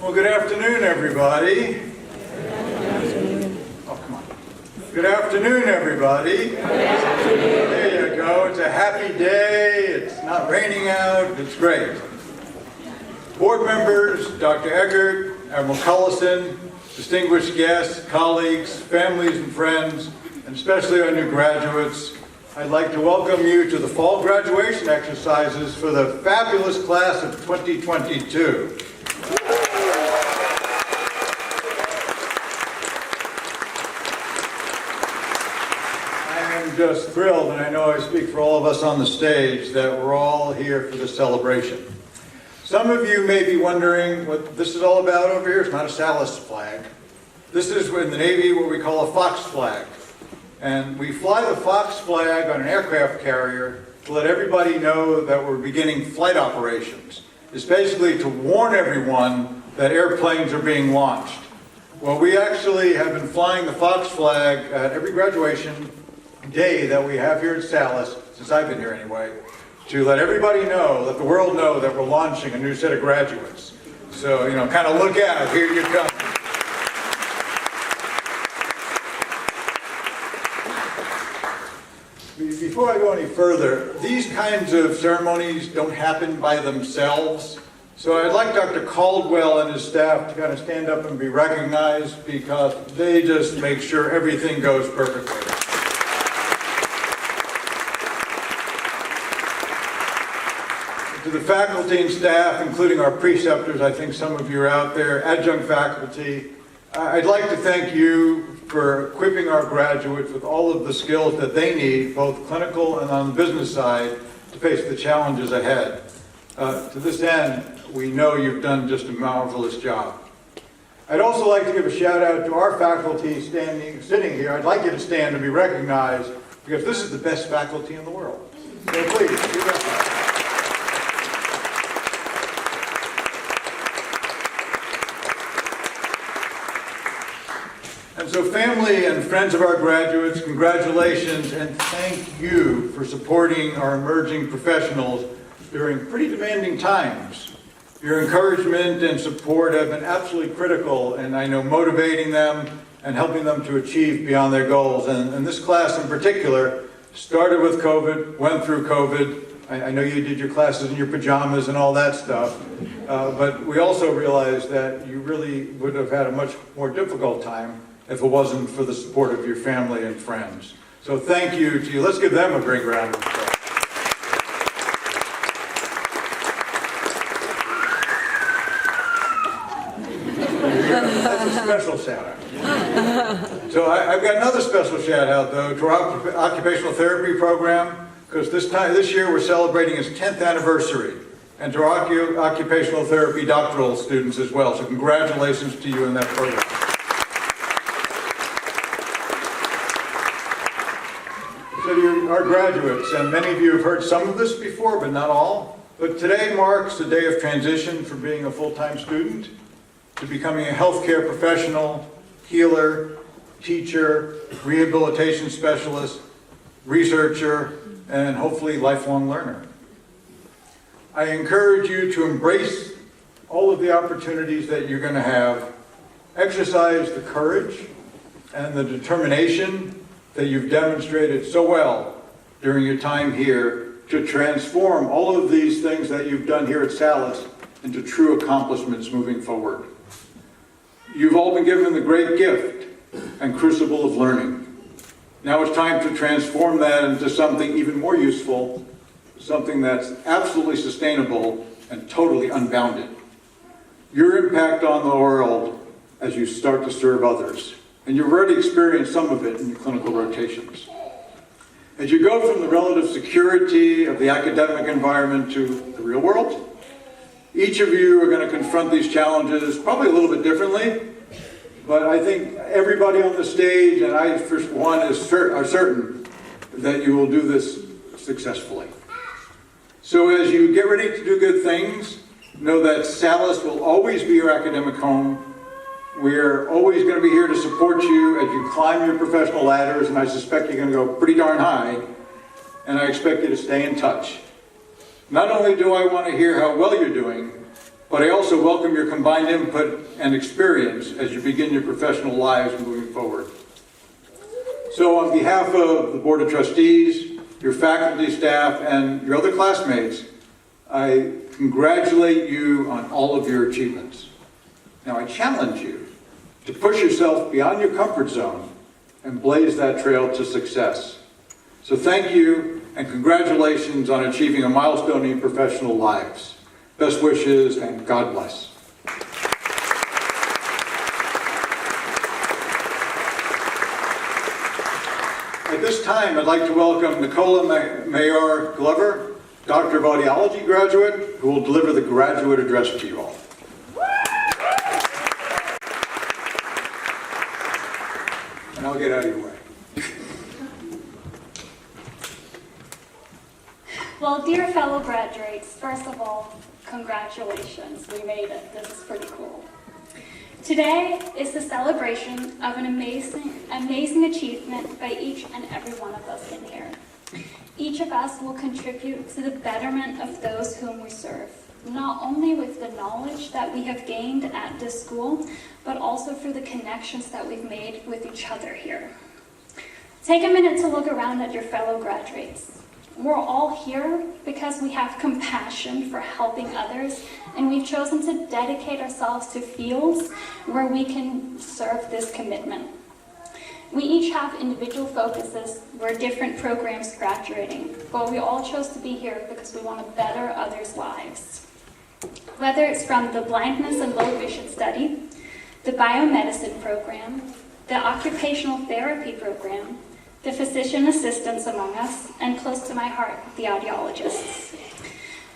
Well, good afternoon, everybody. Oh, come on. Good afternoon, everybody. Good afternoon. There you go. It's a happy day. It's not raining out. It's great. Board members, Dr. Eckert, Admiral Collison, distinguished guests, colleagues, families and friends, and especially our new graduates, I'd like to welcome you to the fall graduation exercises for the fabulous class of 2022. I'm just thrilled, and I know I speak for all of us on the stage, that we're all here for this celebration. Some of you may be wondering what this is all about over here. It's not a Salus flag. This is in the Navy what we call a fox flag. And we fly the fox flag on an aircraft carrier to let everybody know that we're beginning flight operations. It's basically to warn everyone that airplanes are being launched. Well, we actually have been flying the fox flag at every graduation day that we have here at Salus, since I've been here anyway, to let everybody know, let the world know that we're launching a new set of graduates. So, kind of look out, here you come. Before I go any further, these kinds of ceremonies don't happen by themselves. So I'd like Dr. Caldwell and his staff to kind of stand up and be recognized, because they just make sure everything goes perfectly. To the faculty and staff, including our preceptors, I think some of you are out there, adjunct faculty, I'd like to thank you for equipping our graduates with all of the skills that they need, both clinical and on the business side, to face the challenges ahead. To this end, we know you've done just a marvelous job. I'd also like to give a shout out to our faculty sitting here. I'd like you to stand and be recognized, because this is the best faculty in the world. So please, be recognized. And so family and friends of our graduates, congratulations and thank you for supporting our emerging professionals during pretty demanding times. Your encouragement and support have been absolutely critical, and I know motivating them and helping them to achieve beyond their goals. And this class in particular started with COVID, went through COVID. I know you did your classes in your pajamas and all that stuff, but we also realized that you really would have had a much more difficult time if it wasn't for the support of your family and friends. So thank you to you. Let's give them a great round of applause. That's a special shout out. So I've got another special shout out though to our occupational therapy program, because this year we're celebrating its 10th anniversary, and to our occupational therapy doctoral students as well. So congratulations to you in that program. So to our graduates, and many of you have heard some of this before, but not all, but today marks a day of transition from being a full-time student to becoming a healthcare professional, healer, teacher, rehabilitation specialist, researcher, and hopefully lifelong learner. I encourage you to embrace all of the opportunities that you're going to have, exercise the courage and the determination that you've demonstrated so well during your time here to transform all of these things that you've done here at Salus into true accomplishments moving forward. You've all been given the great gift and crucible of learning. Now it's time to transform that into something even more useful, something that's absolutely sustainable and totally unbounded. Your impact on the world as you start to serve others. And you've already experienced some of it in your clinical rotations. As you go from the relative security of the academic environment to the real world, each of you are going to confront these challenges probably a little bit differently, but I think everybody on the stage, and I for one are certain that you will do this successfully. So as you get ready to do good things, know that Salus will always be your academic home. We're always going to be here to support you as you climb your professional ladders, and I suspect you're going to go pretty darn high, and I expect you to stay in touch. Not only do I want to hear how well you're doing, but I also welcome your combined input and experience as you begin your professional lives moving forward. So on behalf of the Board of Trustees, your faculty, staff, and your other classmates, I congratulate you on all of your achievements. Now I challenge you to push yourself beyond your comfort zone and blaze that trail to success. So thank you and congratulations on achieving a milestone in your professional lives. Best wishes and God bless. At this time, I'd like to welcome Nicola Mayor Glover, Doctor of Audiology graduate, who will deliver the graduate address to you all. And I'll get out of your way. Well, dear fellow graduates, first of all, congratulations. We made it. This is pretty cool. Today is the celebration of an amazing achievement by each and every one of us in here. Each of us will contribute to the betterment of those whom we serve, not only with the knowledge that we have gained at this school, but also through the connections that we've made with each other here. Take a minute to look around at your fellow graduates. We're all here because we have compassion for helping others, and we've chosen to dedicate ourselves to fields where we can serve this commitment. We each have individual focuses. We're different programs graduating, but we all chose to be here because we want to better others' lives. Whether it's from the blindness and low vision study, the biomedicine program, the occupational therapy program, the physician assistants among us, and close to my heart, the audiologists.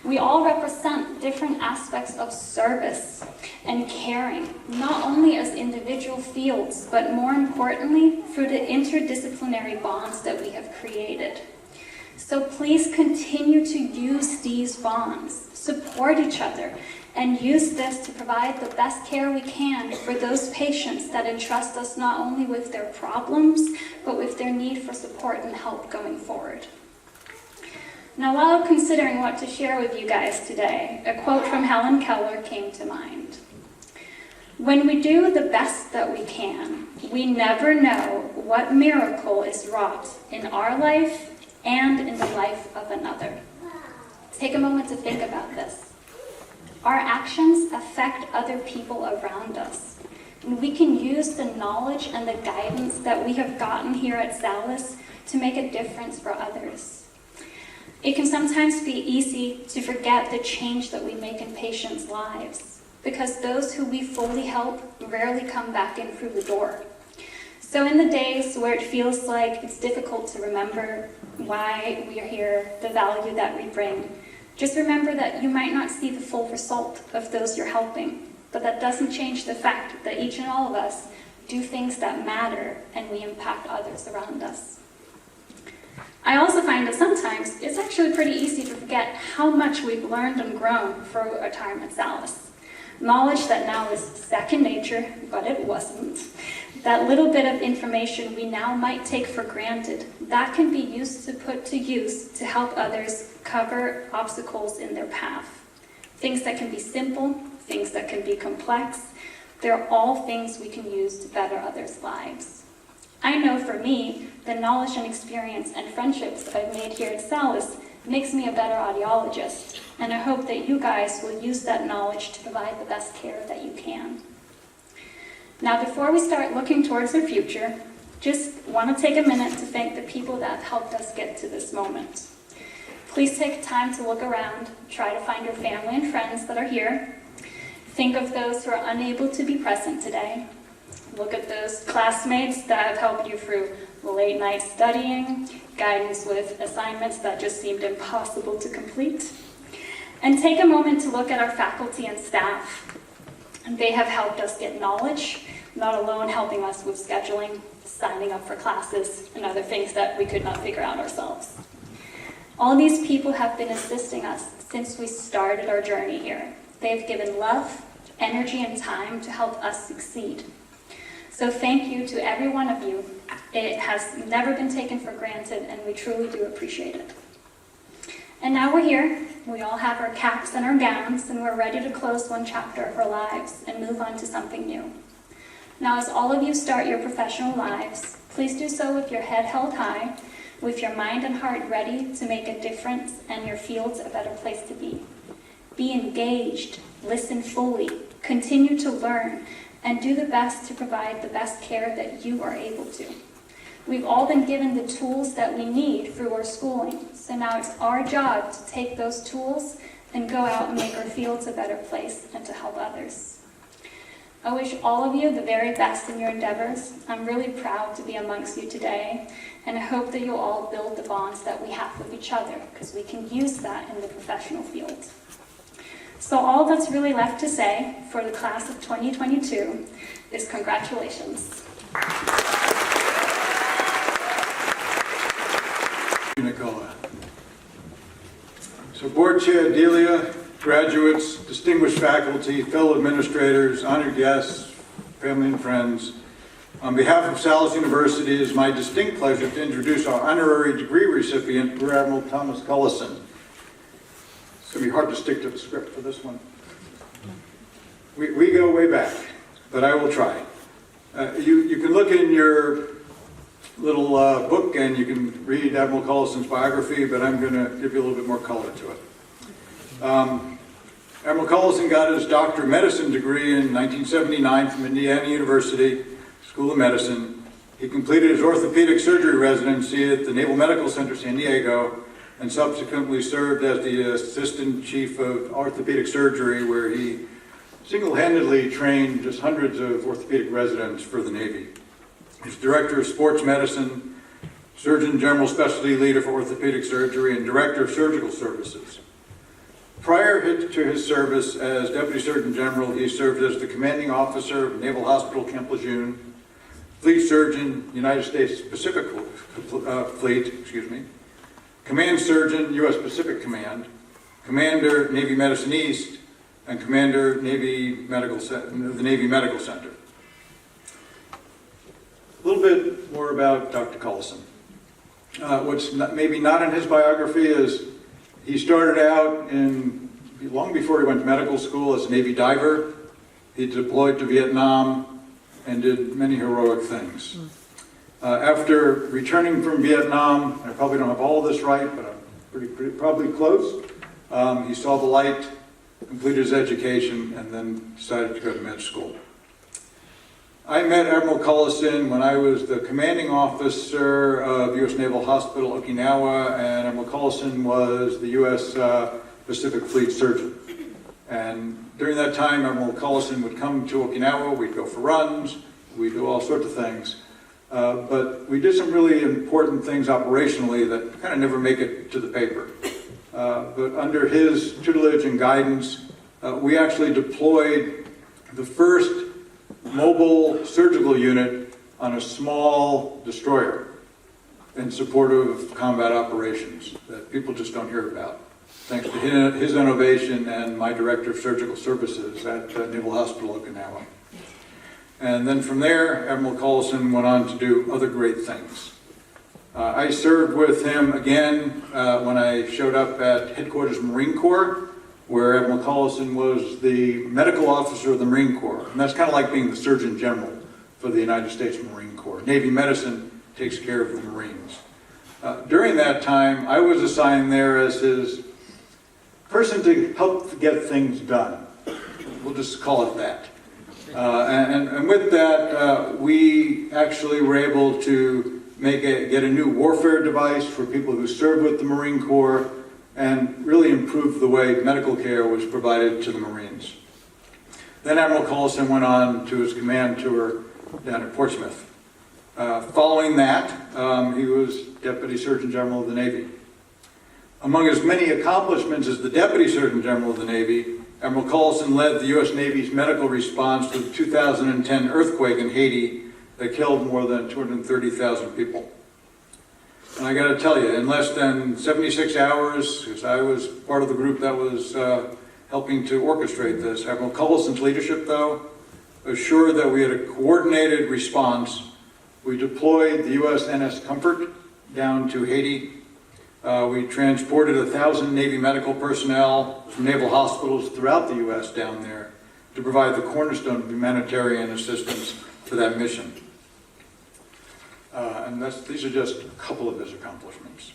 We all represent different aspects of service and caring, not only as individual fields, but more importantly, through the interdisciplinary bonds that we have created. So please continue to use these bonds, support each other, and use this to provide the best care we can for those patients that entrust us not only with their problems, but with their need for support and help going forward. Now, while considering what to share with you guys today, a quote from Helen Keller came to mind. When we do the best that we can, we never know what miracle is wrought in our life and in the life of another. Take a moment to think about this. Our actions affect other people around us, and we can use the knowledge and the guidance that we have gotten here at Salus to make a difference for others. It can sometimes be easy to forget the change that we make in patients' lives, because those who we fully help rarely come back in through the door. So in the days where it feels like it's difficult to remember why we are here, the value that we bring, just remember that you might not see the full result of those you're helping, but that doesn't change the fact that each and all of us do things that matter and we impact others around us. I also find that sometimes it's actually pretty easy to forget how much we've learned and grown through our time at Salus. Knowledge that now is second nature, but it wasn't. That little bit of information we now might take for granted, that can be used to put to use to help others cover obstacles in their path. Things that can be simple, things that can be complex, they're all things we can use to better others' lives. I know for me, the knowledge and experience and friendships I've made here at Salus makes me a better audiologist, and I hope that you guys will use that knowledge to provide the best care that you can. Now, before we start looking towards our future, just want to take a minute to thank the people that have helped us get to this moment. Please take time to look around, try to find your family and friends that are here. Think of those who are unable to be present today. Look at those classmates that have helped you through late night studying, guidance with assignments that just seemed impossible to complete. And take a moment to look at our faculty and staff. They have helped us get knowledge, not alone helping us with scheduling, signing up for classes, and other things that we could not figure out ourselves. All these people have been assisting us since we started our journey here. They've given love, energy, and time to help us succeed. So thank you to every one of you. It has never been taken for granted, and we truly do appreciate it. And now we're here. We all have our caps and our gowns, and we're ready to close one chapter of our lives and move on to something new. Now, as all of you start your professional lives, please do so with your head held high, with your mind and heart ready to make a difference and your fields a better place to be. Be engaged, listen fully, continue to learn, and do the best to provide the best care that you are able to. We've all been given the tools that we need through our schooling, so now it's our job to take those tools and go out and make our fields a better place and to help others. I wish all of you the very best in your endeavors. I'm really proud to be amongst you today, and I hope that you'll all build the bonds that we have with each other, because we can use that in the professional field. So all that's really left to say for the class of 2022 is congratulations. Nicola. So Board Chair Delia, graduates, distinguished faculty, fellow administrators, honored guests, family and friends, on behalf of Salus University, it is my distinct pleasure to introduce our honorary degree recipient, Rear Admiral Thomas Collison. It's going to be hard to stick to the script for this one. We go way back, but I will try. You can look in your little book and you can read Admiral Collison's biography, but I'm going to give you a little bit more color to it. Admiral Collison got his Doctor of Medicine degree in 1979 from Indiana University School of Medicine. He completed his orthopedic surgery residency at the Naval Medical Center, San Diego, and subsequently served as the Assistant Chief of Orthopedic Surgery, where he single-handedly trained just hundreds of orthopedic residents for the Navy. He's Director of Sports Medicine, Surgeon General Specialty Leader for Orthopedic Surgery, and Director of Surgical Services. Prior to his service as Deputy Surgeon General, he served as the Commanding Officer of Naval Hospital Camp Lejeune, Fleet Surgeon, United States Pacific Fleet, Command Surgeon, U.S. Pacific Command, Commander, Navy Medicine East, and Commander, the Navy Medical Center. A little bit more about Dr. Collison. What's maybe not in his biography is he started out long before he went to medical school as a Navy diver. He deployed to Vietnam and did many heroic things. After returning from Vietnam, I probably don't have all of this right, but I'm probably close. He saw the light, completed his education, and then decided to go to med school. I met Admiral Collison when I was the commanding officer of U.S. Naval Hospital, Okinawa, and Admiral Collison was the U.S. Pacific Fleet surgeon. And during that time, Admiral Collison would come to Okinawa, we'd go for runs, we'd do all sorts of things. But we did some really important things operationally that kind of never make it to the paper. But under his tutelage and guidance, we actually deployed the first mobile surgical unit on a small destroyer in support of combat operations that people just don't hear about, thanks to his innovation and my Director of Surgical Services at Naval Hospital, Okinawa. And then from there, Admiral Collison went on to do other great things. I served with him again when I showed up at Headquarters Marine Corps, where Admiral Collison was the medical officer of the Marine Corps. And that's kind of like being the Surgeon General for the United States Marine Corps. Navy medicine takes care of the Marines. During that time, I was assigned there as his person to help get things done. We'll just call it that. And with that, we actually were able to get a new warfare device for people who served with the Marine Corps and really improve the way medical care was provided to the Marines. Then Admiral Collison went on to his command tour down at Portsmouth. Following that, he was Deputy Surgeon General of the Navy. Among his many accomplishments as the Deputy Surgeon General of the Navy, Admiral Collison led the U.S. Navy's medical response to the 2010 earthquake in Haiti that killed more than 230,000 people. And I got to tell you, in less than 76 hours, because I was part of the group that was helping to orchestrate this, Admiral Collison's leadership, though, assured that we had a coordinated response. We deployed the USNS Comfort down to Haiti. We transported 1,000 Navy medical personnel from naval hospitals throughout the U.S. down there to provide the cornerstone of humanitarian assistance for that mission. These are just a couple of his accomplishments.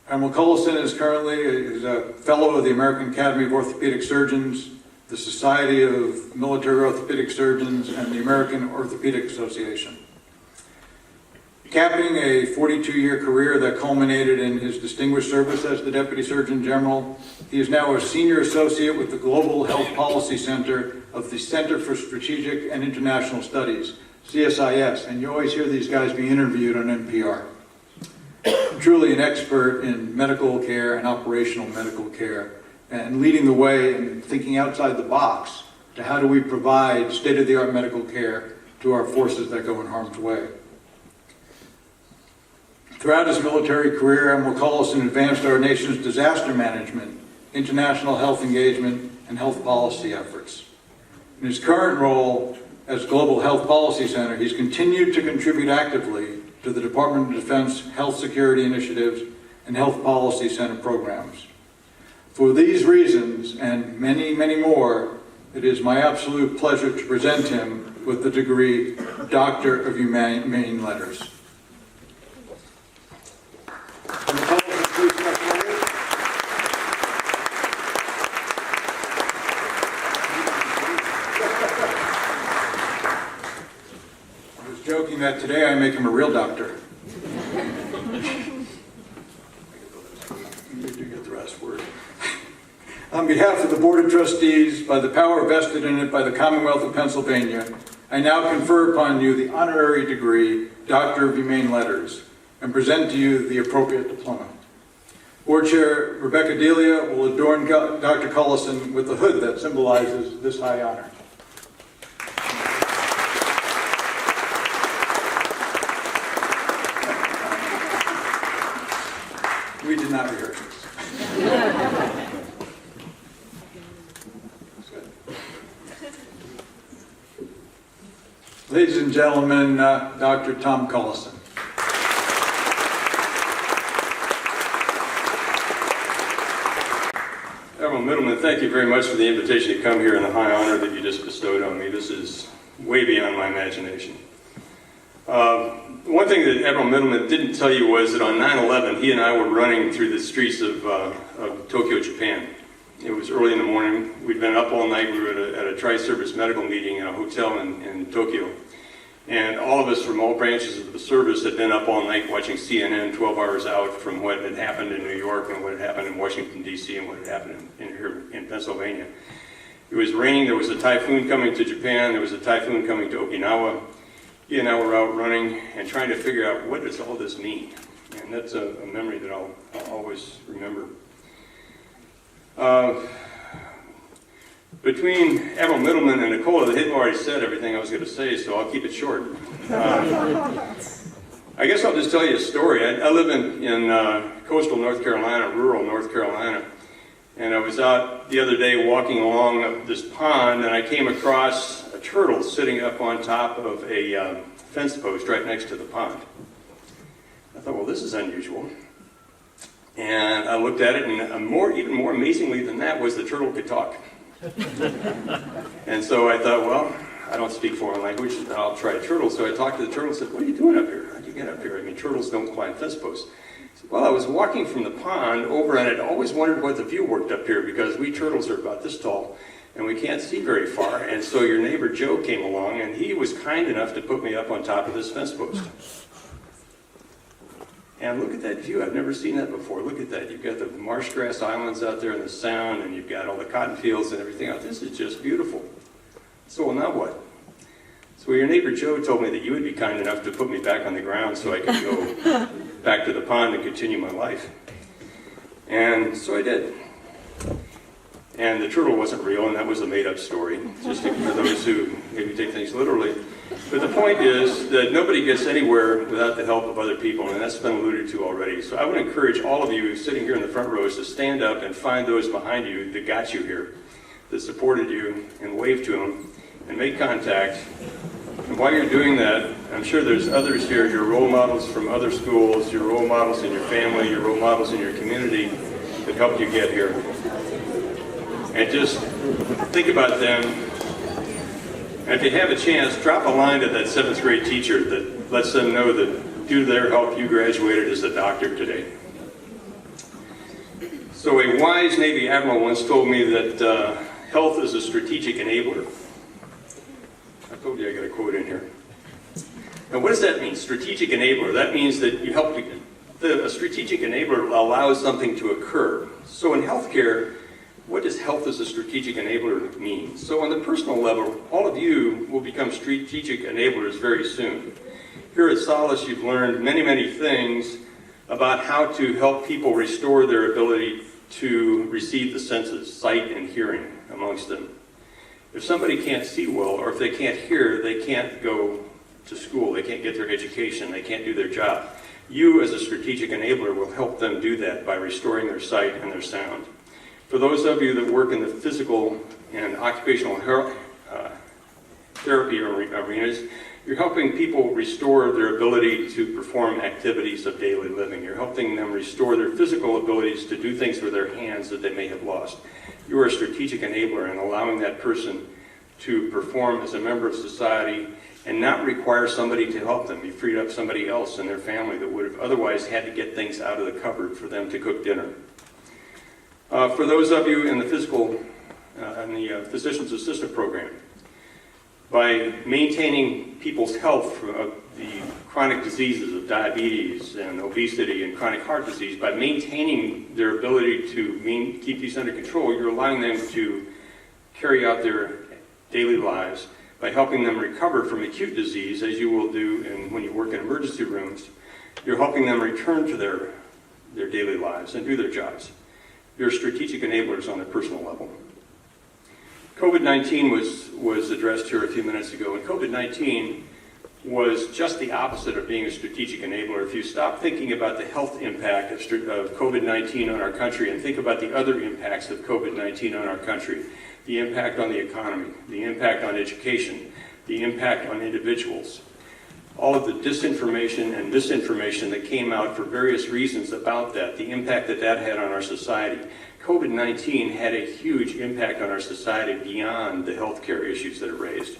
Admiral Collison is currently a fellow of the American Academy of Orthopedic Surgeons, the Society of Military Orthopedic Surgeons, and the American Orthopedic Association. Capping a 42-year career that culminated in his distinguished service as the Deputy Surgeon General, he is now a Senior Associate with the Global Health Policy Center of the Center for Strategic and International Studies, CSIS, and you always hear these guys being interviewed on NPR. Truly an expert in medical care and operational medical care, and leading the way and thinking outside the box to how do we provide state-of-the-art medical care to our forces that go in harm's way. Throughout his military career, Admiral Collison advanced our nation's disaster management, international health engagement, and health policy efforts. In his current role as Global Health Policy Center, he's continued to contribute actively to the Department of Defense Health Security Initiatives and Health Policy Center programs. For these reasons, and many, many more, it is my absolute pleasure to present him with the degree Doctor of Humane Letters. Joking that today I make him a real doctor. You do get the last word. On behalf of the Board of Trustees, by the power vested in it by the Commonwealth of Pennsylvania, I now confer upon you the honorary degree, Doctor of Humane Letters, and present to you the appropriate diploma. Board Chair Rebecca Delia will adorn Dr. Collison with the hood that symbolizes this high honor. We did not rehearse this. Ladies and gentlemen, Dr. Tom Collison. Admiral Middleman, thank you very much for the invitation to come here and the high honor that you just bestowed on me. This is way beyond my imagination. One thing that Admiral Middleman didn't tell you was that on 9/11, he and I were running through the streets of Tokyo, Japan. It was early in the morning. We'd been up all night. We were at a tri-service medical meeting in a hotel in Tokyo. And all of us from all branches of the service had been up all night watching CNN 12 hours out from what had happened in New York and what had happened in Washington, D.C. and what had happened here in Pennsylvania. It was raining. There was a typhoon coming to Japan. There was a typhoon coming to Okinawa. He and I were out running and trying to figure out, what does all this mean? And that's a memory that I'll always remember. Between Admiral Middleman and Nicola, they had already said everything I was going to say, so I'll keep it short. I guess I'll just tell you a story. I live in coastal North Carolina, rural North Carolina, and I was out the other day walking along this pond, and I came across a turtle sitting up on top of a fence post right next to the pond. I thought, well, this is unusual. And I looked at it, and even more amazingly than that was the turtle could talk. And so I thought, well, I don't speak foreign language, I'll try a turtle. So I talked to the turtle and said, what are you doing up here? How'd you get up here? I mean, turtles don't climb fence posts. Said, well, I was walking from the pond over, and I'd always wondered what the view worked up here, because we turtles are about this tall, and we can't see very far. And so your neighbor Joe came along, and he was kind enough to put me up on top of this fence post. And look at that view. I've never seen that before. Look at that. You've got the marsh grass islands out there in the sound, and you've got all the cotton fields and everything else. This is just beautiful. So, well, now what? So your neighbor Joe told me that you would be kind enough to put me back on the ground so I could go back to the pond and continue my life. And so I did. And the turtle wasn't real, and that was a made-up story, just for those who maybe take things literally. But the point is that nobody gets anywhere without the help of other people, and that's been alluded to already. So I would encourage all of you sitting here in the front rows to stand up and find those behind you that got you here, that supported you, and wave to them, and make contact, And while you're doing that, I'm sure there's others here, your role models from other schools, your role models in your family, your role models in your community that helped you get here. And just think about them. And if you have a chance, drop a line to that 7th grade teacher that lets them know that due to their help, you graduated as a doctor today. So a wise Navy admiral once told me that health is a strategic enabler. I told you I got a quote in here. Now what does that mean, strategic enabler? That means that you help, a strategic enabler allows something to occur. So in healthcare, what does health as a strategic enabler mean? So on the personal level, all of you will become strategic enablers very soon. Here at Salus, you've learned many, many things about how to help people restore their ability to receive the senses, sight and hearing amongst them. If somebody can't see well, or if they can't hear, they can't go to school, they can't get their education, they can't do their job. You, as a strategic enabler, will help them do that by restoring their sight and their sound. For those of you that work in the physical and occupational therapy arenas, you're helping people restore their ability to perform activities of daily living. You're helping them restore their physical abilities to do things with their hands that they may have lost. You are a strategic enabler in allowing that person to perform as a member of society and not require somebody to help them. You freed up somebody else in their family that would have otherwise had to get things out of the cupboard for them to cook dinner. For those of you in the physician's assistant program, by maintaining people's health from the chronic diseases of diabetes and obesity and chronic heart disease, by maintaining their ability to keep these under control, you're allowing them to carry out their daily lives by helping them recover from acute disease, as you will do when you work in emergency rooms. You're helping them return to their daily lives and do their jobs. You're strategic enablers on a personal level. COVID-19 was addressed here a few minutes ago, and COVID-19 was just the opposite of being a strategic enabler. If you stop thinking about the health impact of COVID-19 on our country and think about the other impacts of COVID-19 on our country, the impact on the economy, the impact on education, the impact on individuals, all of the disinformation and misinformation that came out for various reasons about that, the impact that that had on our society. COVID-19 had a huge impact on our society beyond the healthcare issues that it raised.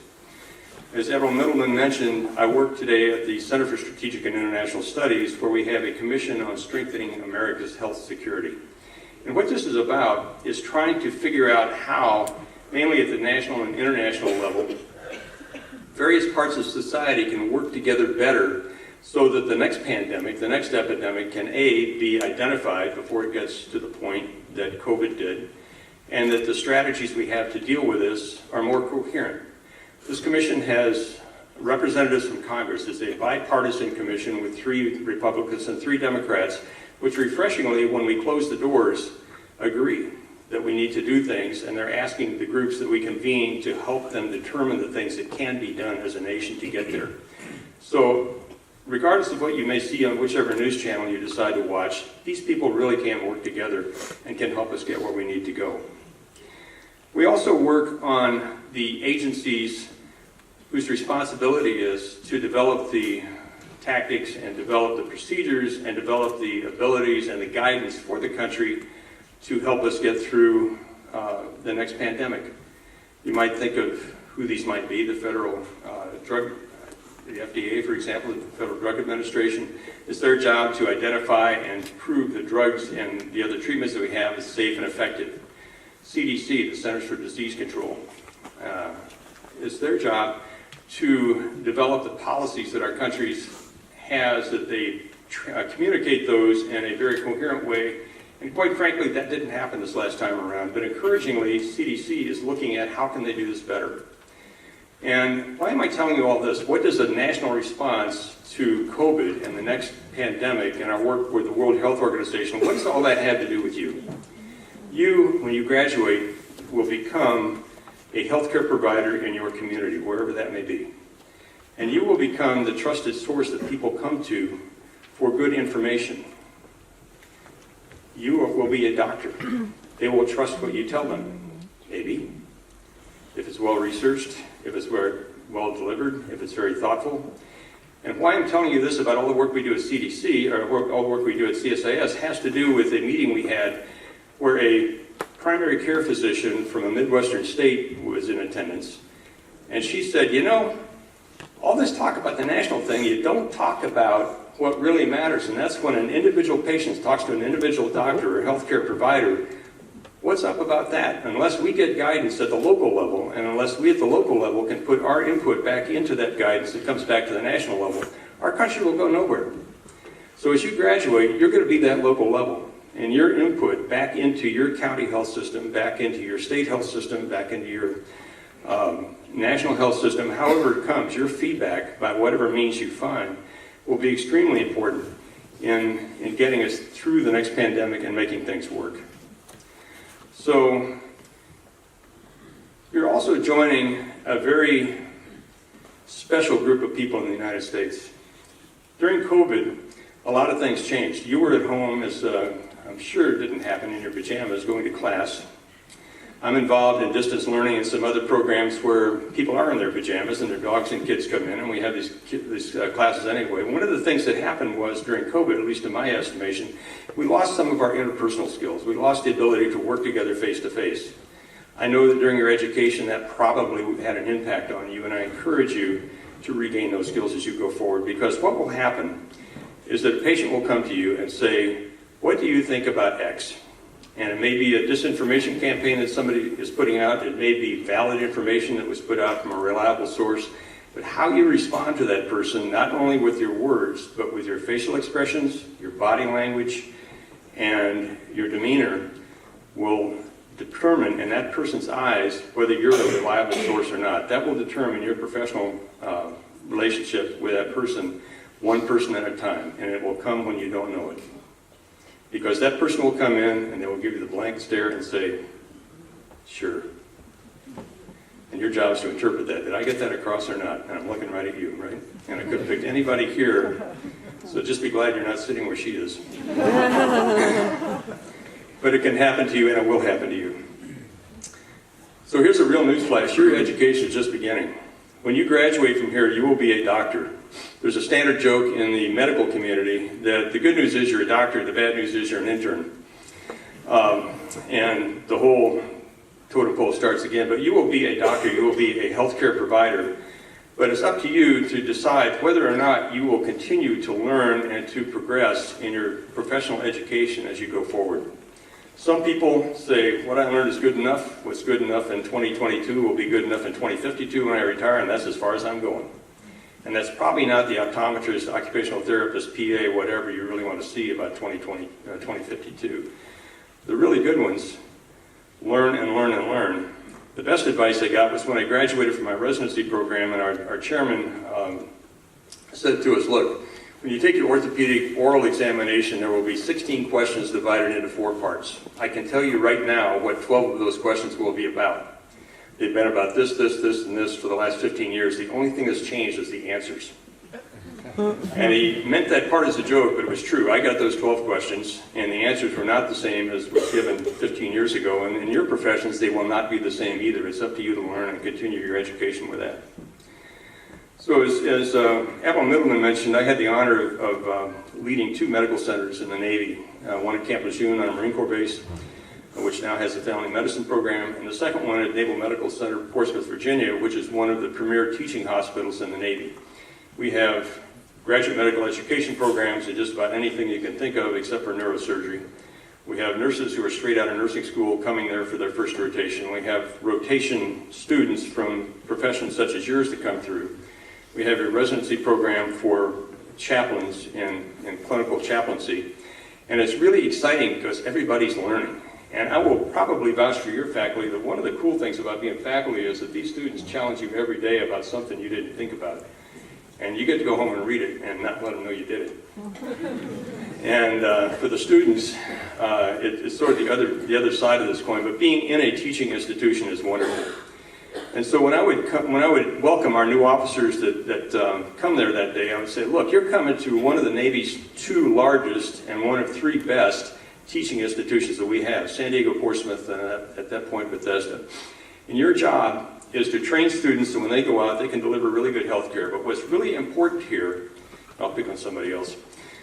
As Admiral Middleman mentioned, I work today at the Center for Strategic and International Studies, where we have a commission on strengthening America's health security. And what this is about is trying to figure out how, mainly at the national and international level, various parts of society can work together better so that the next pandemic, the next epidemic, can A, be identified before it gets to the point that COVID did, and that the strategies we have to deal with this are more coherent. This commission has representatives from Congress. It's a bipartisan commission with 3 Republicans and 3 Democrats, which refreshingly, when we close the doors, agree that we need to do things, and they're asking the groups that we convene to help them determine the things that can be done as a nation to get there. So, regardless of what you may see on whichever news channel you decide to watch, these people really can work together and can help us get where we need to go. We also work on the agencies whose responsibility is to develop the tactics and develop the procedures and develop the abilities and the guidance for the country to help us get through the next pandemic. You might think of who these might be, the federal the FDA, for example, the Federal Drug Administration. It's their job to identify and prove the drugs and the other treatments that we have is safe and effective. CDC, the Centers for Disease Control, it's their job to develop the policies that our country has, that they communicate those in a very coherent way. And quite frankly, that didn't happen this last time around. But encouragingly, CDC is looking at how can they do this better. And why am I telling you all this? What does a national response to COVID and the next pandemic and our work with the World Health Organization, what does all that have to do with you? You, when you graduate, will become a healthcare provider in your community, wherever that may be. And you will become the trusted source that people come to for good information. You will be a doctor. They will trust what you tell them, maybe. If it's well researched, if it's well delivered, if it's very thoughtful. And why I'm telling you this about all the work we do at CDC, or all the work we do at CSIS, has to do with a meeting we had where a primary care physician from a Midwestern state was in attendance. And she said, you know, all this talk about the national thing, you don't talk about what really matters, and that's when an individual patient talks to an individual doctor or healthcare provider. What's up about that? Unless we get guidance at the local level, and unless we at the local level can put our input back into that guidance that comes back to the national level, our country will go nowhere. So as you graduate, you're going to be that local level, and your input back into your county health system, back into your state health system, back into your national health system, however it comes, your feedback, by whatever means you find, will be extremely important in getting us through the next pandemic and making things work. So, you're also joining a very special group of people in the United States. During COVID, a lot of things changed. You were at home, as I'm sure it didn't happen, in your pajamas going to class. I'm involved in distance learning and some other programs where people are in their pajamas and their dogs and kids come in, and we have these classes anyway. One of the things that happened was during COVID, at least in my estimation, we lost some of our interpersonal skills. We lost the ability to work together face to face. I know that during your education that probably had an impact on you, and I encourage you to regain those skills as you go forward, because what will happen is that a patient will come to you and say, what do you think about X? And it may be a disinformation campaign that somebody is putting out. It may be valid information that was put out from a reliable source. But how you respond to that person, not only with your words, but with your facial expressions, your body language, and your demeanor, will determine in that person's eyes whether you're a reliable source or not. That will determine your professional relationship with that person, one person at a time. And it will come when you don't know it. Because that person will come in and they will give you the blank stare and say, sure. And your job is to interpret that. Did I get that across or not? And I'm looking right at you, right? And I could have picked anybody here, so just be glad you're not sitting where she is. But it can happen to you, and it will happen to you. So here's a real news flash. Your education is just beginning. When you graduate from here, you will be a doctor. There's a standard joke in the medical community that the good news is you're a doctor, the bad news is you're an intern. And the whole totem pole starts again. But you will be a doctor, you will be a healthcare provider. But it's up to you to decide whether or not you will continue to learn and to progress in your professional education as you go forward. Some people say, what I learned is good enough. What's good enough in 2022 will be good enough in 2052 when I retire, and that's as far as I'm going. And that's probably not the optometrist, occupational therapist, PA, whatever you really want to see about 2052. The really good ones learn and learn and learn. The best advice I got was when I graduated from my residency program, and our chairman said to us, look, when you take your orthopedic oral examination, there will be 16 questions divided into 4 parts. I can tell you right now what 12 of those questions will be about. They've been about this, this, this, and this for the last 15 years. The only thing that's changed is the answers. And he meant that part as a joke, but it was true. I got those 12 questions, and the answers were not the same as was given 15 years ago. And in your professions, they will not be the same either. It's up to you to learn and continue your education with that. So as Admiral Middleman mentioned, I had the honor of leading 2 medical centers in the Navy. One at Camp Lejeune on a Marine Corps base, which now has a family medicine program, and the second one at Naval Medical Center, Portsmouth, Virginia, which is one of the premier teaching hospitals in the Navy. We have graduate medical education programs in just about anything you can think of except for neurosurgery. We have nurses who are straight out of nursing school coming there for their first rotation. We have rotation students from professions such as yours that come through. We have a residency program for chaplains in clinical chaplaincy. And it's really exciting because everybody's learning. And I will probably vouch for your faculty that one of the cool things about being faculty is that these students challenge you every day about something you didn't think about. And you get to go home and read it and not let them know you did it. And for the students, it's sort of the other side of this coin, but being in a teaching institution is wonderful. And so when I would welcome our new officers that come there that day, I would say, look, you're coming to one of the Navy's 2 largest and one of 3 best teaching institutions that we have, San Diego, Portsmouth, and at that point Bethesda. And your job is to train students so when they go out, they can deliver really good health care. But what's really important here, I'll pick on somebody else.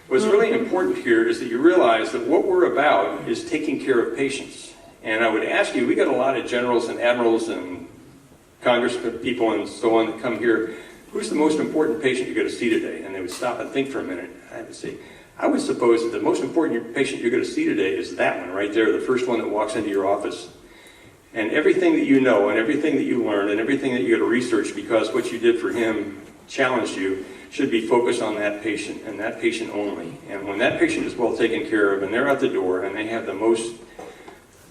What's really important here is that you realize that what we're about is taking care of patients. And I would ask you, we got a lot of generals and admirals and congressmen people and so on that come here. Who's the most important patient you're going to see today? And they would stop and think for a minute. I would say, I would suppose that the most important patient you're going to see today is that one right there, the first one that walks into your office. And everything that you know and everything that you learn and everything that you got to research because what you did for him challenged you should be focused on that patient and that patient only. And when that patient is well taken care of and they're out the door and they have the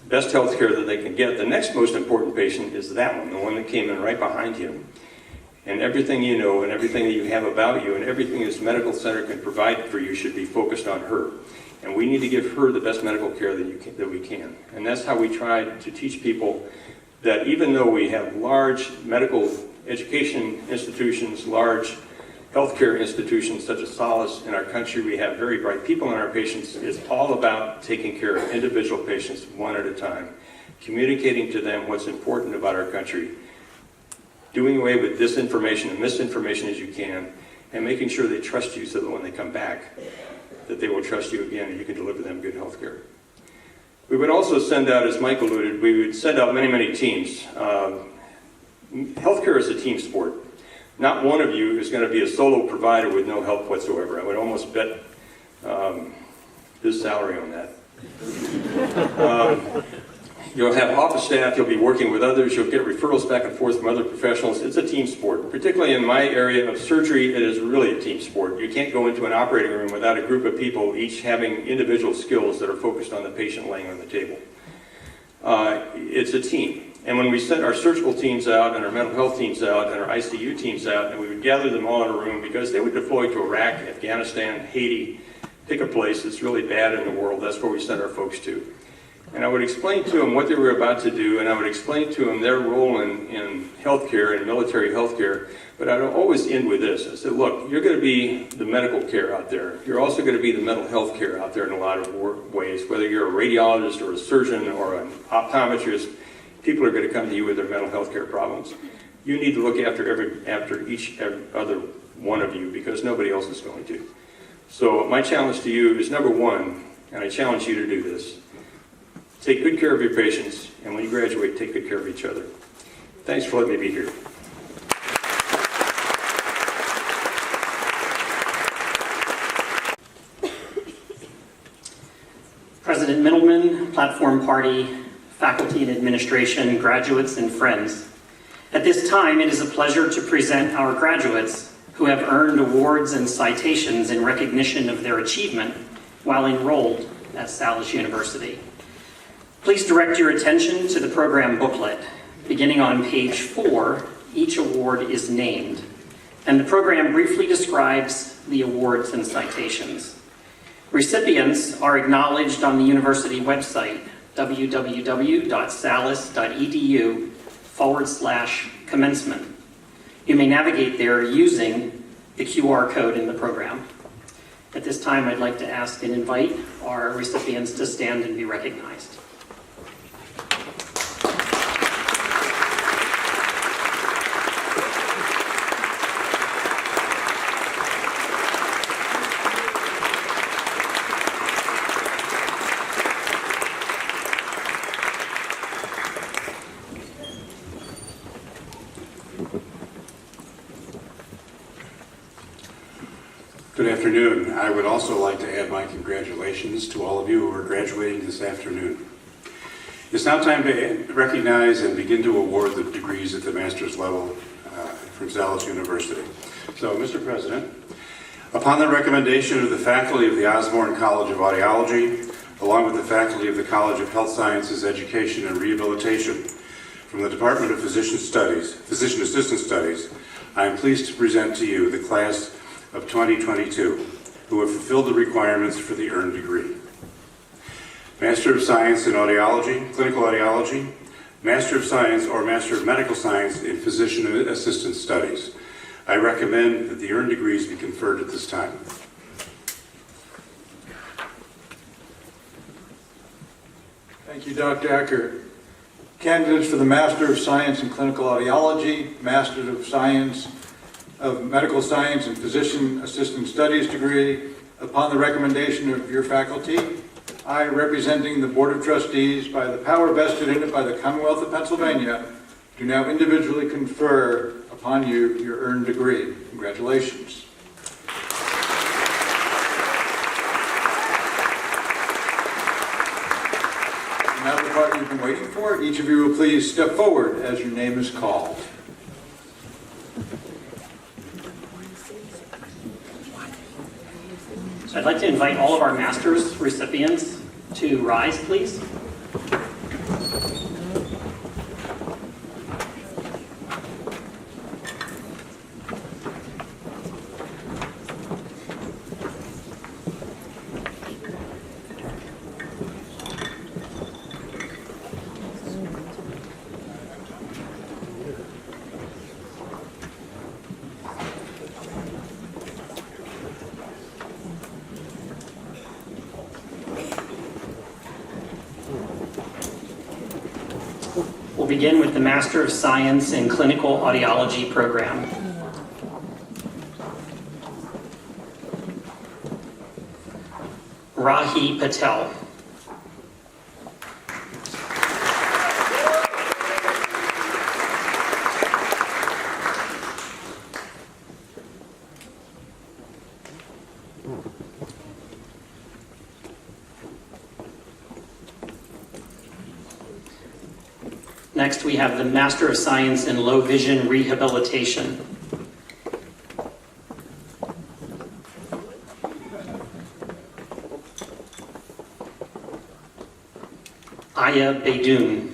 best health care that they can get, the next most important patient is that one, the one that came in right behind him. And everything you know and everything that you have about you and everything this medical center can provide for you should be focused on her. And we need to give her the best medical care that we can. And that's how we try to teach people that even though we have large medical education institutions, large healthcare institutions such as Salus in our country, we have very bright people in our patients. It's all about taking care of individual patients one at a time, communicating to them what's important about our country, doing away with disinformation and misinformation as you can, and making sure they trust you so that when they come back, that they will trust you again and you can deliver them good health care. We would also send out, as Mike alluded, we would send out many, many teams. Healthcare is a team sport. Not one of you is going to be a solo provider with no help whatsoever. I would almost bet his salary on that. You'll have office staff, you'll be working with others, you'll get referrals back and forth from other professionals. It's a team sport. Particularly in my area of surgery, it is really a team sport. You can't go into an operating room without a group of people each having individual skills that are focused on the patient laying on the table. It's a team. And when we sent our surgical teams out and our mental health teams out and our ICU teams out, and we would gather them all in a room because they would deploy to Iraq, Afghanistan, Haiti, pick a place that's really bad in the world. That's where we sent our folks to. And I would explain to them what they were about to do, and I would explain to them their role in healthcare and military healthcare. But I would always end with this. I said, look, you're going to be the medical care out there. You're also going to be the mental health care out there in a lot of ways. Whether you're a radiologist or a surgeon or an optometrist, people are going to come to you with their mental health care problems. You need to look after each other one of you because nobody else is going to. So my challenge to you is number one, and I challenge you to do this. Take good care of your patients, and when you graduate, take good care of each other. Thanks for letting me be here. President Middleman, Platform Party, faculty and administration, graduates, and friends. At this time, it is a pleasure to present our graduates who have earned awards and citations in recognition of their achievement while enrolled at Salus University. Please direct your attention to the program booklet. Beginning on page 4, each award is named, and the program briefly describes the awards and citations. Recipients are acknowledged on the university website, www.salus.edu/commencement. You may navigate there using the QR code in the program. At this time, I'd like to ask and invite our recipients to stand and be recognized. Good afternoon. I would also like to add my congratulations to all of you who are graduating this afternoon. It's now time to recognize and begin to award the degrees at the master's level from Salus University. So, Mr. President, upon the recommendation of the faculty of the Osborne College of Audiology, along with the faculty of the College of Health Sciences, Education, and Rehabilitation, from the Department of Physician Assistant Studies, I am pleased to present to you the class of 2022, who have fulfilled the requirements for the earned degree. Master of Science in Audiology, Clinical Audiology, Master of Science or Master of Medical Science in Physician Assistant Studies. I recommend that the earned degrees be conferred at this time. Thank you, Dr. Acker. Candidates for the Master of Science in Clinical Audiology, Master of Science of Medical Science and Physician Assistant Studies degree, upon the recommendation of your faculty, I, representing the Board of Trustees by the power vested in it by the Commonwealth of Pennsylvania, do now individually confer upon you your earned degree. Congratulations. Now the part you've been waiting for, each of you will please step forward as your name is called. So I'd like to invite all of our master's recipients to rise, please. We'll begin with the Master of Science in Clinical Audiology program. Rahi Patel. Next, we have the Master of Science in Low Vision Rehabilitation. Aya Beydoun.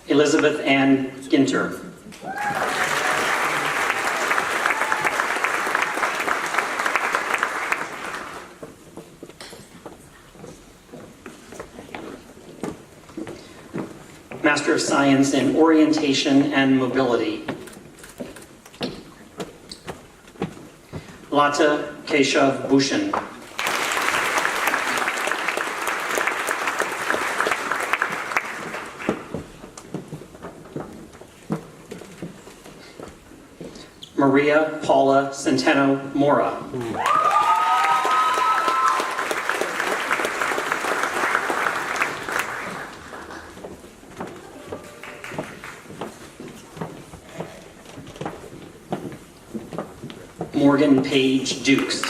Elizabeth Ann Ginter. Master of Science in Orientation and Mobility. Lata Keshav Bhushan. Maria Paula Centeno Mora. Morgan Page Dukes.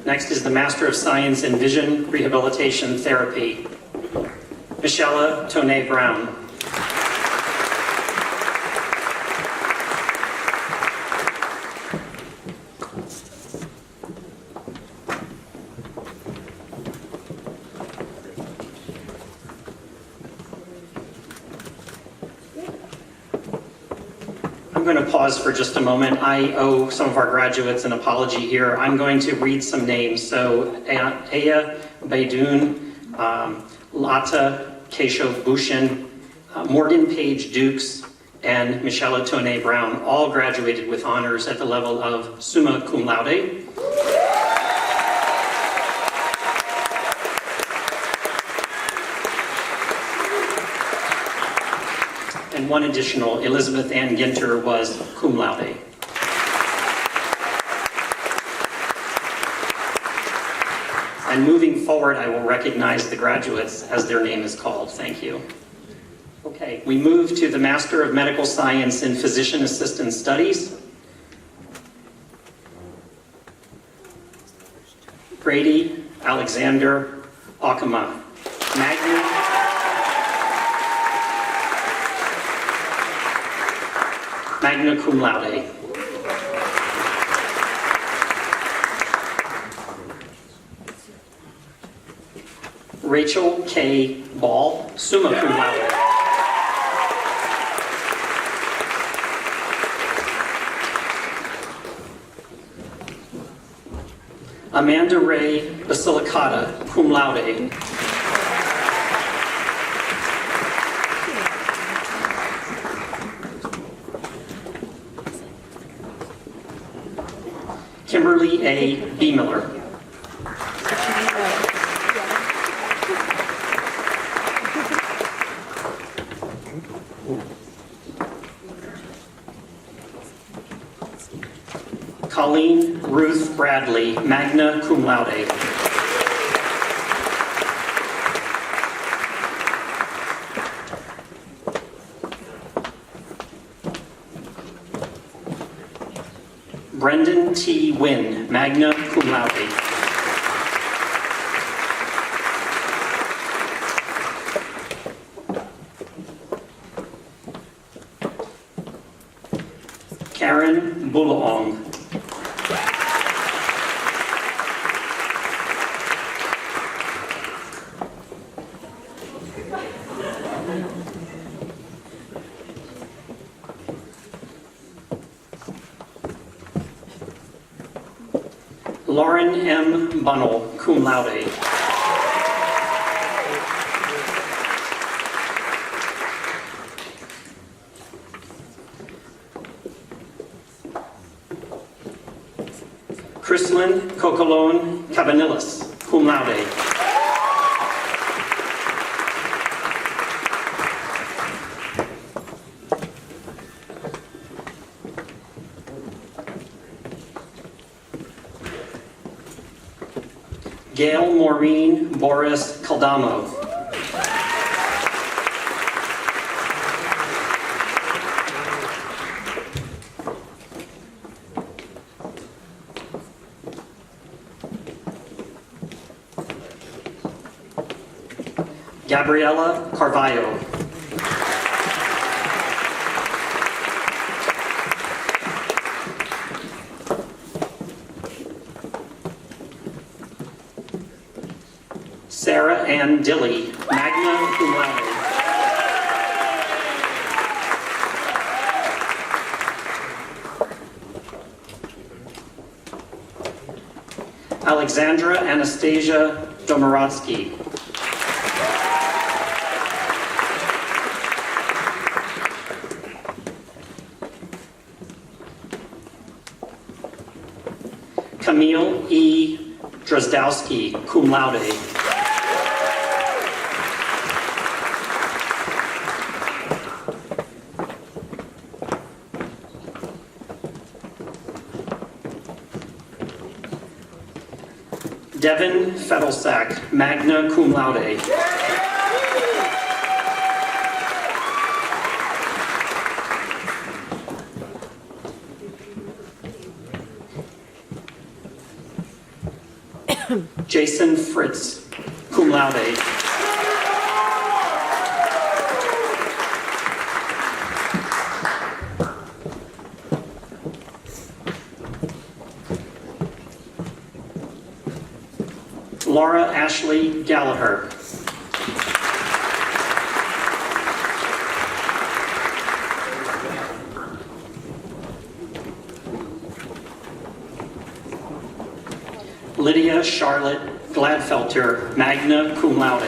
Next is the Master of Science in Vision Rehabilitation Therapy, Michelle Toney Brown. I'm going to pause for just a moment. I owe some of our graduates an apology here. I'm going to read some names. So Aya Beydoun, Lata Keshav Bhushan, Morgan Page Dukes, and Michelle Toney Brown all graduated with honors at the level of summa cum laude. And one additional, Elizabeth Ann Ginter, was cum laude. And moving forward, I will recognize the graduates as their name is called. Thank you. Okay, we move to the Master of Medical Science in Physician Assistant Studies. Brady Alexander Akama, magna cum laude. Rachel K. Ball, summa cum laude. Amanda Ray Basilicata, cum laude. Kimberly A. B. Miller. Colleen Ruth Bradley, magna cum laude. Brendan T. Wynn, magna cum laude. Karen Bulaong. Lauren M. Bunnell, cum laude. Chrislyn Cocolone Cabanillas, cum laude. Gail Maureen Boris Caldamo. Gabriela Carvalho. Sarah Ann Dilly, magna cum laude. Alexandra Anastasia Domorodsky. Camille E. Drozdowski, cum laude. Devin Fedelsack, magna cum laude. Jason Fritz, cum laude. Laura Ashley Gallagher. Lydia Charlotte Gladfelter, magna cum laude.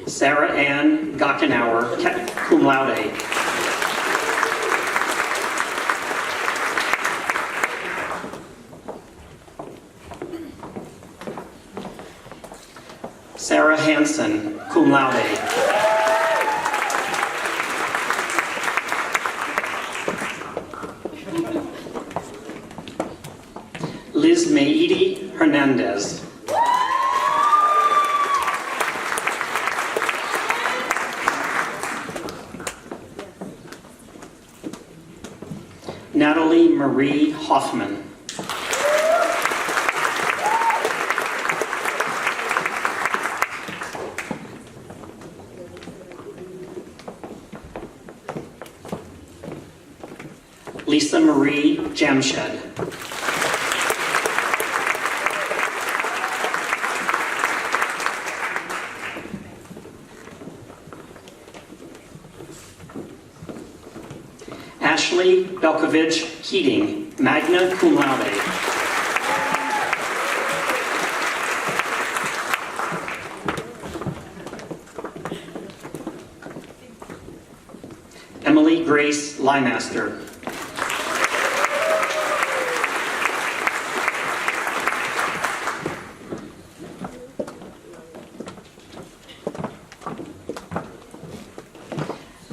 Sarah Ann Gockenauer, cum laude. Sarah Hansen, cum laude. Liz Maidi Hernandez. Natalie Marie Hoffman. Lisa Marie Jamshed. Ashley Belkovich Keating, magna cum laude. Emily Grace Lymaster.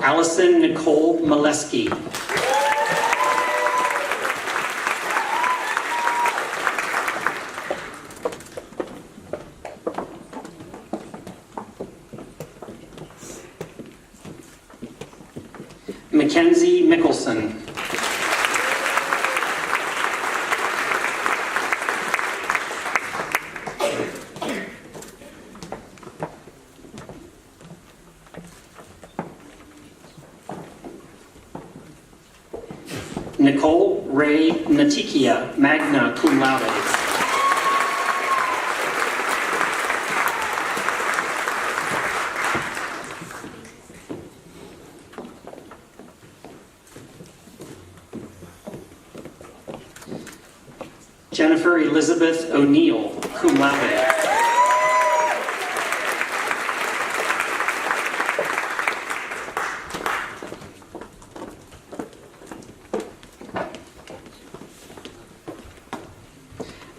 Allison Nicole Molesky. Mackenzie Mickelson. Nicole Ray Natikia, magna cum laude. Jennifer Elizabeth O'Neill, cum laude.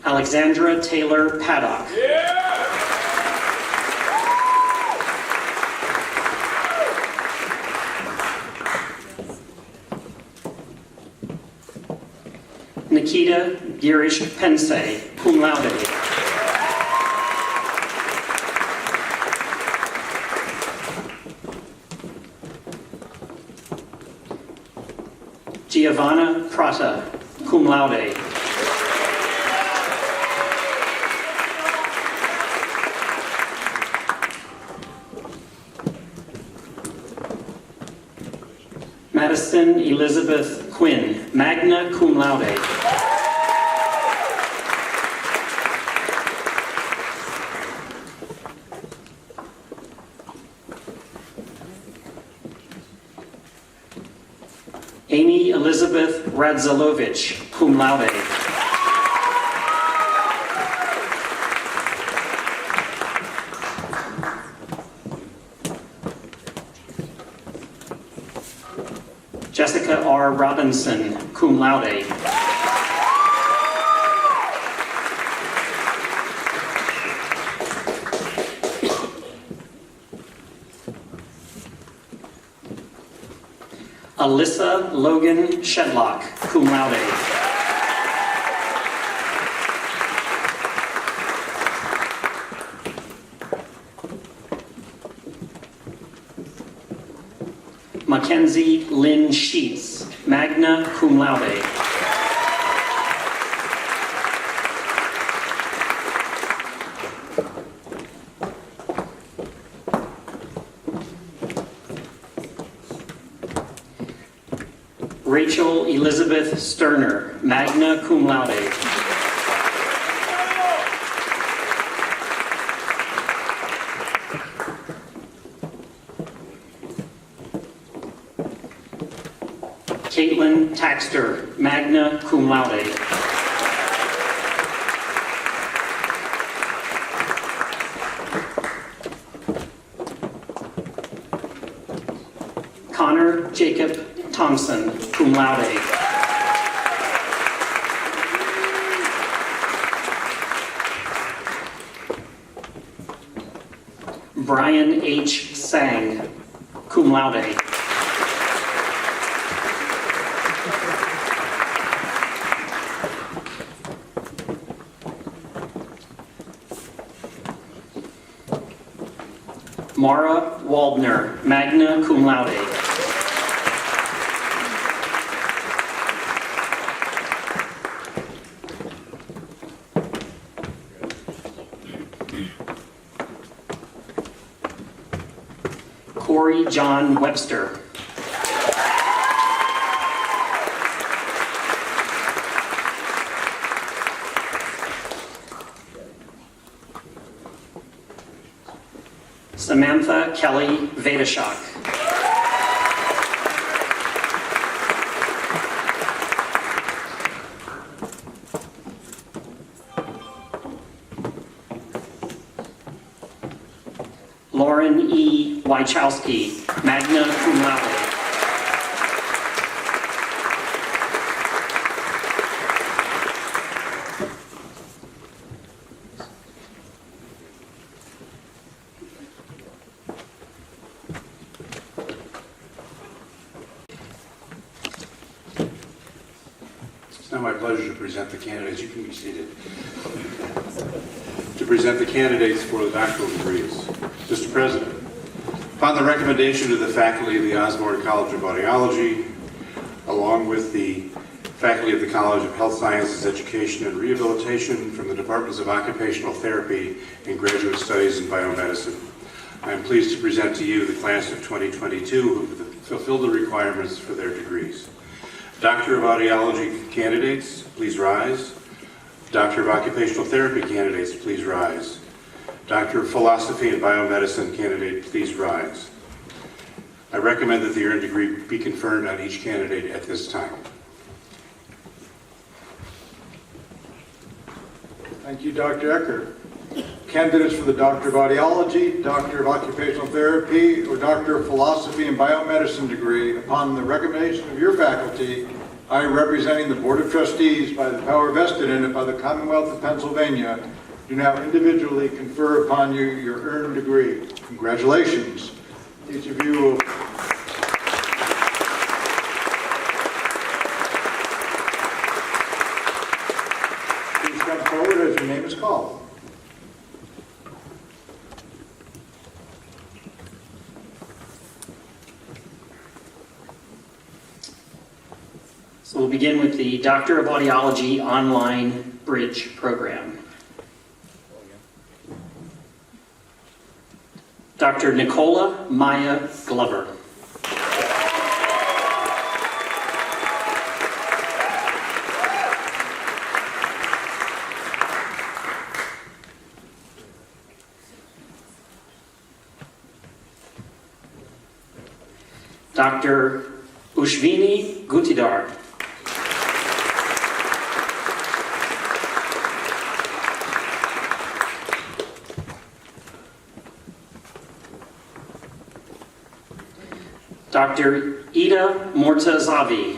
Alexandra Taylor Paddock. Nikita Girish Pense, cum laude. Giovanna Prata, cum laude. Madison Elizabeth Quinn, magna cum laude. Amy Elizabeth Radzalovich, cum laude. Jessica R. Robinson, cum laude. Alyssa Logan Shedlock, cum laude. Mackenzie Lynn Sheets, magna cum laude. Rachel Elizabeth Sterner, magna cum laude. Caitlin Taxter, magna cum laude. Connor Jacob Thompson, cum laude. Brian H. Sang, cum laude. Mara Waldner, magna cum laude. Corey John Webster. Samantha Kelly Vedashak. Lauren E. Wachowski, magna cum laude. It's now my pleasure to present the candidates. You can be seated. To present the candidates for the doctoral degrees. Mr. President, upon the recommendation of the faculty of the Osborne College of Audiology, along with the faculty of the College of Health Sciences, Education, and Rehabilitation from the Departments of Occupational Therapy and Graduate Studies in Biomedicine, I am pleased to present to you the class of 2022 who fulfill the requirements for their degrees. Doctor of Audiology candidates, please rise. Doctor of Occupational Therapy candidates, please rise. Doctor of Philosophy and Biomedicine candidate, please rise. I recommend that the earned degree be conferred on each candidate at this time. Thank you, Dr. Ecker. Candidates for the Doctor of Audiology, Doctor of Occupational Therapy, or Doctor of Philosophy and Biomedicine degree, upon the recommendation of your faculty, I, representing the Board of Trustees by the power vested in it by the Commonwealth of Pennsylvania, do now individually confer upon you your earned degree. Congratulations. Each of you will please come forward as your name is called. So we'll begin with the Doctor of Audiology online bridge program. Dr. Nicola Maya Glover. Dr. Ushvini Gutidar. Dr. Ida Mortazavi.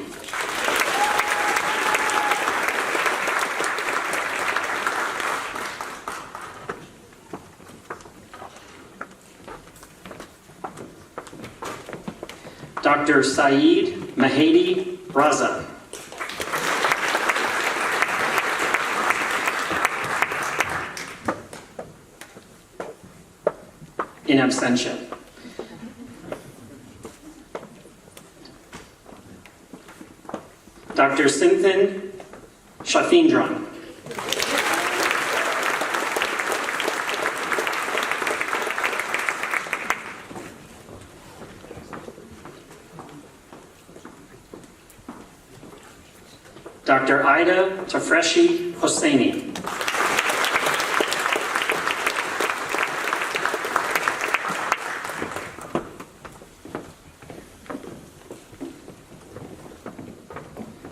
Dr. Saeed Mahedi Raza. In absentia. Dr. Simthin Shafindran. Dr. Ida Tafreshi Hosseini.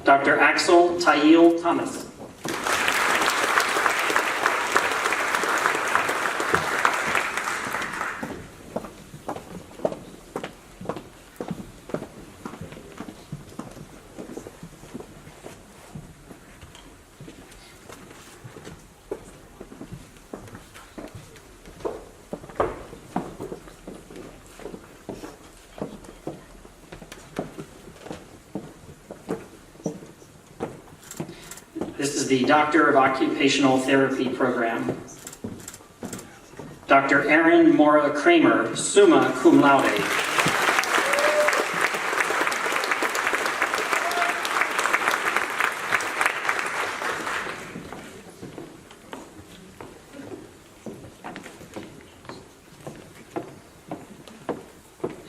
Dr. Axel Tayil Thomas. This is the Doctor of Occupational Therapy program. Dr. Aaron Mora Kramer, summa cum laude.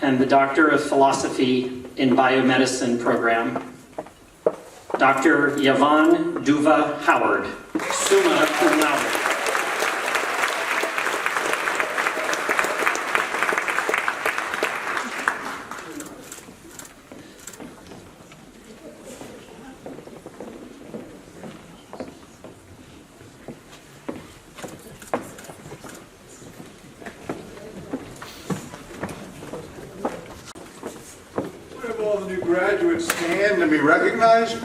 And the Doctor of Philosophy in Biomedicine program. Dr. Yvonne Duva Howard, summa cum laude. all the new graduates stand and be recognized?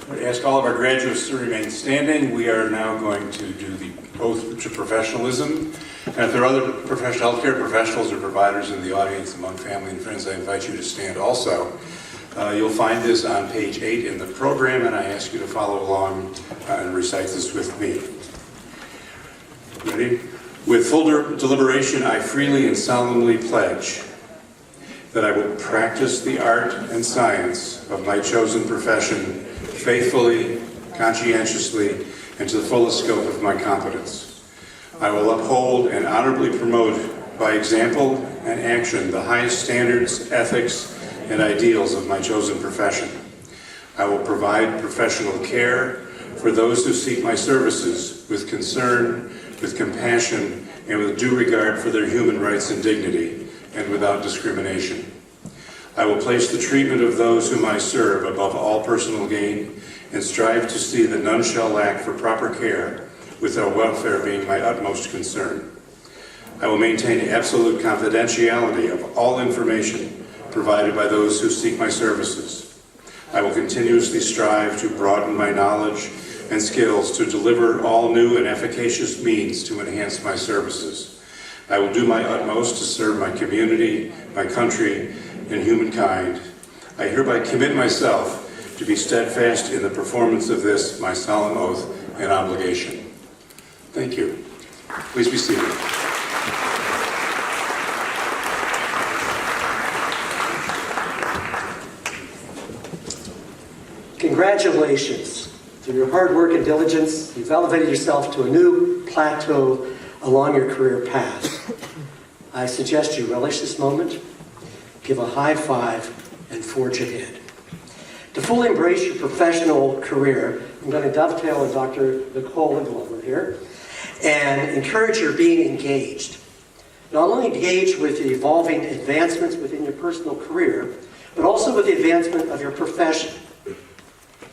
I ask all of our graduates to remain standing. We are now going to do the oath to professionalism. And if there are other healthcare professionals or providers in the audience among family and friends, I invite you to stand also. You'll find this on page 8 in the program, and I ask you to follow along and recite this with me. Ready? With full deliberation, I freely and solemnly pledge that I will practice the art and science of my chosen profession faithfully, conscientiously, and to the fullest scope of my competence. I will uphold and honorably promote by example and action the highest standards, ethics, and ideals of my chosen profession. I will provide professional care for those who seek my services with concern, with compassion, and with due regard for their human rights and dignity, and without discrimination. I will place the treatment of those whom I serve above all personal gain and strive to see that none shall lack for proper care, with their welfare being my utmost concern. I will maintain absolute confidentiality of all information provided by those who seek my services. I will continuously strive to broaden my knowledge and skills to deliver all new and efficacious means to enhance my services. I will do my utmost to serve my community, my country, and humankind. I hereby commit myself to be steadfast in the performance of this, my solemn oath and obligation. Thank you. Please be seated. Congratulations. Through your hard work and diligence, you've elevated yourself to a new plateau along your career path. I suggest you relish this moment, give a high five, and forge ahead. To fully embrace your professional career, I'm going to dovetail with Dr. Nicola here and encourage your being engaged. Not only engaged with the evolving advancements within your personal career, but also with the advancement of your profession.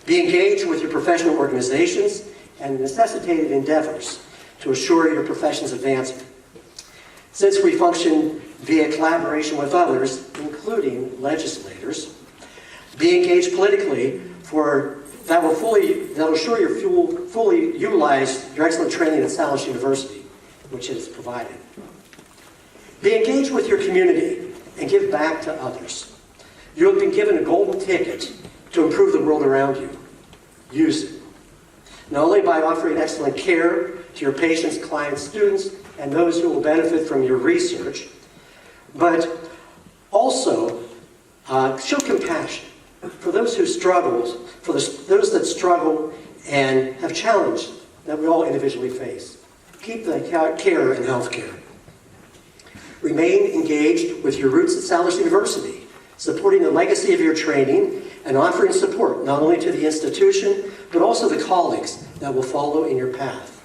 Be engaged with your professional organizations and necessitated endeavors to assure your profession's advancement. Since we function via collaboration with others, including legislators, be engaged politically that will ensure you fully utilize your excellent training at Salus University, which is provided. Be engaged with your community and give back to others. You have been given a golden ticket to improve the world around you. Use it. Not only by offering excellent care to your patients, clients, students, and those who will benefit from your research, but also show compassion for those who struggled, for those that struggle and have challenges that we all individually face. Keep the care in healthcare. Remain engaged with your roots at Salus University, supporting the legacy of your training and offering support not only to the institution, but also the colleagues that will follow in your path.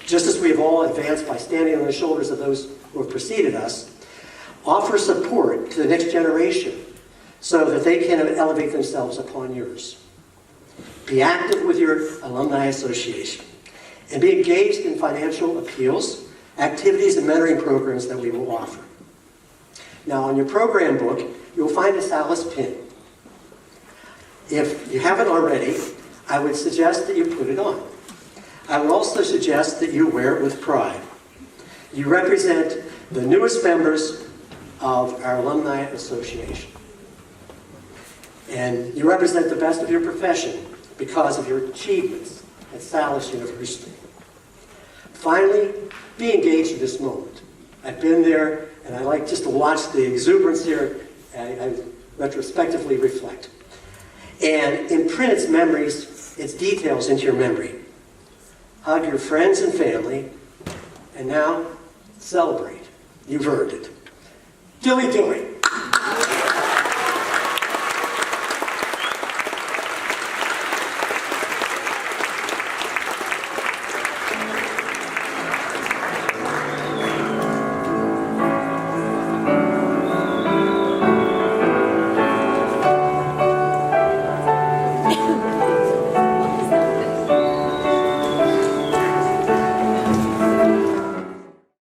Just as we have all advanced by standing on the shoulders of those who have preceded us, offer support to the next generation so that they can elevate themselves upon yours. Be active with your alumni association and be engaged in financial appeals, activities, and mentoring programs that we will offer. Now, on your program book, you'll find a Salus pin. If you haven't already, I would suggest that you put it on. I would also suggest that you wear it with pride. You represent the newest members of our Alumni Association. And you represent the best of your profession because of your achievements at Salus University. Finally, be engaged in this moment. I've been there, and I like just to watch the exuberance here, and I retrospectively reflect. And imprint its memories, its details into your memory. Hug your friends and family, and now celebrate. You've earned it. Dilly dilly.